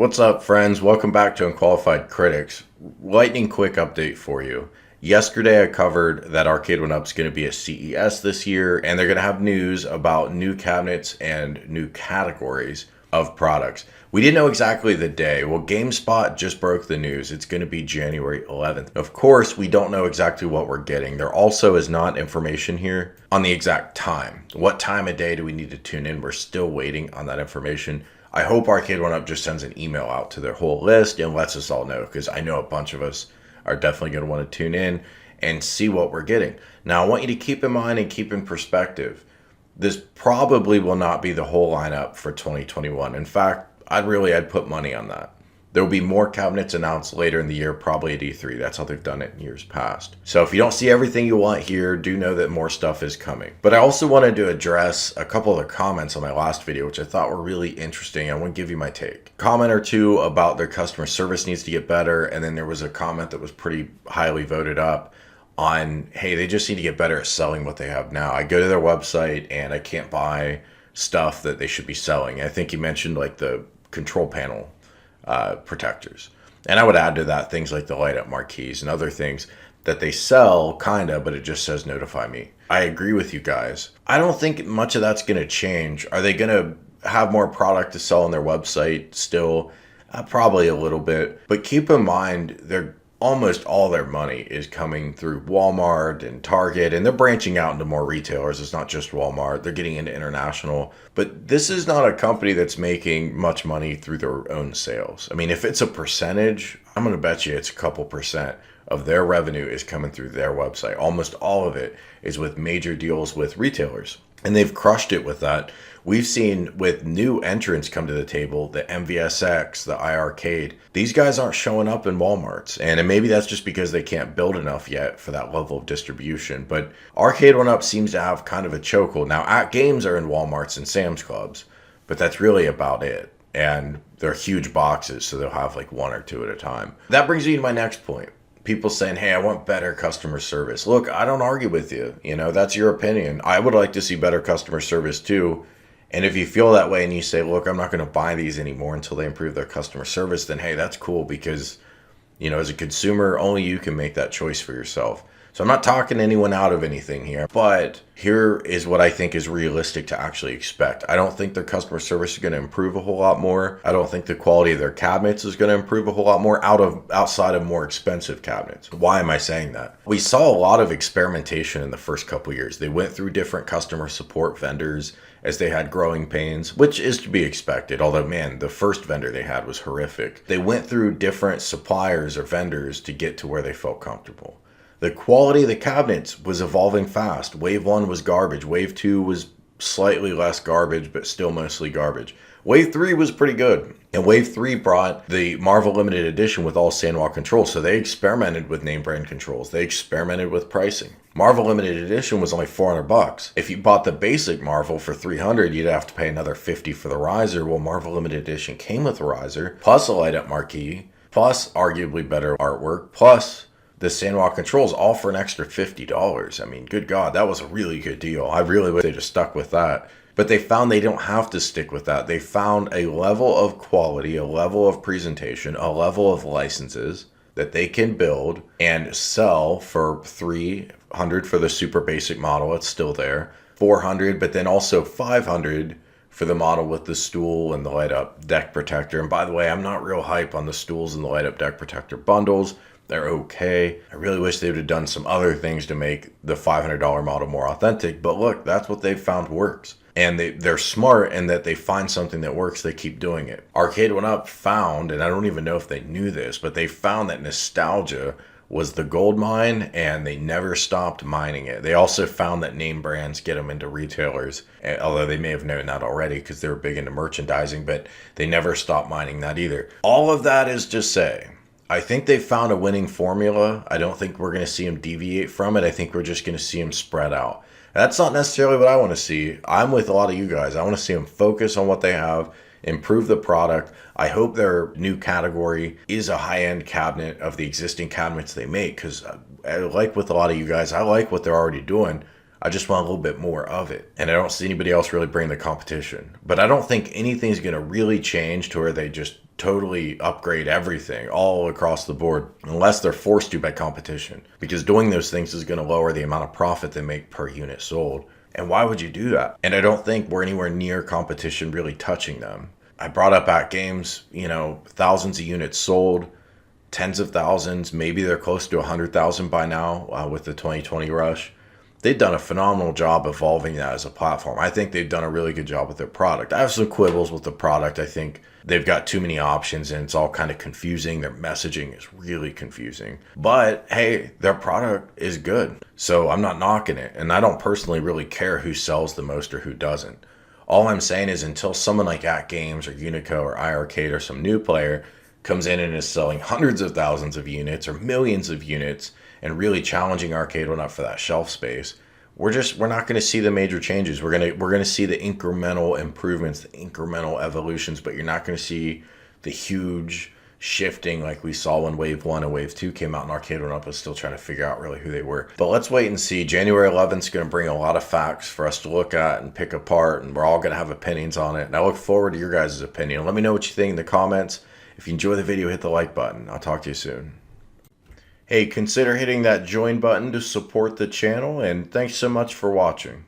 What's up, friends? Welcome back to Unqualified Critics. Lightning quick update for you. Yesterday I covered that Arcade1up's going to be at CES this year, and they're going to have news about new cabinets and new categories of products. We didn't know exactly the day. Well, GameSpot just broke the news. It's going to be January 11th. Of course, we don't know exactly what we're getting. There also is not information here on the exact time. What time of day do we need to tune in? We're still waiting on that information. I hope Arcade1up just sends an email out to their whole list and lets us all know, because I know a bunch of us are definitely going to want to tune in and see what we're getting. Now, I want you to keep in mind and keep in perspective, this probably will not be the whole lineup for 2021. In fact, I'd put money on that. There will be more cabinets announced later in the year, probably at E3. That's how they've done it in years past. So if you don't see everything you want here, do know that more stuff is coming. But I also wanted to address a couple of the comments on my last video, which I thought were really interesting. I want to give you my take. Comment or two about their customer service needs to get better. And then there was a comment that was pretty highly voted up on, hey, they just need to get better at selling what they have now. I go to their website and I can't buy stuff that they should be selling. I think you mentioned like the control panel protectors. And I would add to that things like the light up marquees and other things that they sell, kinda, but it just says notify me. I agree with you guys. I don't think much of that's going to change. Are they going to have more product to sell on their website still? Probably a little bit. But keep in mind, they're almost all their money is coming through Walmart and Target, and they're branching out into more retailers. It's not just Walmart. They're getting into international. But this is not a company that's making much money through their own sales. I mean, if it's a percentage, I'm going to bet you it's a couple percent of their revenue is coming through their website. Almost all of it is with major deals with retailers. And they've crushed it with that. We've seen with new entrants come to the table, the MVSX, the iArcade. These guys aren't showing up in Walmarts. And maybe that's just because they can't build enough yet for that level of distribution. But Arcade1up seems to have kind of a chokehold. Now, At Games are in Walmarts and Sam's Clubs, but that's really about it. And they're huge boxes, so they'll have like one or two at a time. That brings me to my next point. People saying, hey, I want better customer service. Look, I don't argue with you. You know, that's your opinion. I would like to see better customer service too. And if you feel that way and you say, look, I'm not going to buy these anymore until they improve their customer service, then hey, that's cool, because, you know, as a consumer, only you can make that choice for yourself. So I'm not talking anyone out of anything here, but here is what I think is realistic to actually expect. I don't think their customer service is going to improve a whole lot more. I don't think the quality of their cabinets is going to improve a whole lot more outside of more expensive cabinets. Why am I saying that? We saw a lot of experimentation in the first couple years. They went through different customer support vendors as they had growing pains, which is to be expected. Although, man, the first vendor they had was horrific. They went through different suppliers or vendors to get to where they felt comfortable. The quality of the cabinets was evolving fast. Wave 1 was garbage. Wave 2 was slightly less garbage, but still mostly garbage. Wave 3 was pretty good. And Wave 3 brought the Marvel Limited Edition with all Sandwalk controls. So they experimented with name brand controls. They experimented with pricing. Marvel Limited Edition was only $400. If you bought the basic Marvel for $300, you'd have to pay another $50 for the riser. Well, Marvel Limited Edition came with a riser, plus a light up marquee, plus arguably better artwork, plus the Sandwalk controls, all for an extra $50. I mean, good God, that was a really good deal. I really wish they'd have stuck with that. But they found they don't have to stick with that. They found a level of quality, a level of presentation, a level of licenses that they can build and sell for $300 for the super basic model. It's still there. $400, but then also $500 for the model with the stool and the light up deck protector. And by the way, I'm not real hype on the stools and the light up deck protector bundles. They're okay. I really wish they would have done some other things to make the $500 model more authentic. But look, that's what they've found works. And they're smart in that they find something that works, they keep doing it. Arcade1up found, and I don't even know if they knew this, but they found that nostalgia was the gold mine, and they never stopped mining it. They also found that name brands get them into retailers, although they may have known that already because they were big into merchandising, but they never stopped mining that either. All of that is to say, I think they found a winning formula. I don't think we're going to see them deviate from it. I think we're just going to see them spread out. That's not necessarily what I want to see. I'm with a lot of you guys. I want to see them focus on what they have, improve the product. I hope their new category is a high-end cabinet of the existing cabinets they make, because like with a lot of you guys, I like what they're already doing. I just want a little bit more of it. And I don't see anybody else really bring the competition. But I don't think anything's going to really change to where they just totally upgrade everything all across the board unless they're forced to by competition, because doing those things is going to lower the amount of profit they make per unit sold. And why would you do that? And I don't think we're anywhere near competition really touching them. I brought up at games, thousands of units sold, tens of thousands, maybe they're close to 100,000 by now with the 2020 rush. They've done a phenomenal job evolving that as a platform. I think they've done a really good job with their product. I have some quibbles with the product. I think they've got too many options and it's all kind of confusing. Their messaging is really confusing. But hey, their product is good. So I'm not knocking it. And I don't personally really care who sells the most or who doesn't. All I'm saying is until someone like At Games or Unico or iArcade or some new player comes in and is selling hundreds of thousands of units or millions of units and really challenging Arcade1up for that shelf space, we're not going to see the major changes. We're going to see the incremental improvements, the incremental evolutions, but you're not going to see the huge shifting like we saw when Wave 1 and Wave 2 came out and Arcade1up was still trying to figure out really who they were. But let's wait and see. January 11th is going to bring a lot of facts for us to look at and pick apart, and we're all going to have opinions on it. And I look forward to your guys' opinion. Let me know what you think in the comments. If you enjoy the video, hit the like button. I'll talk to you soon. Hey, consider hitting that join button to support the channel, and thanks so much for watching.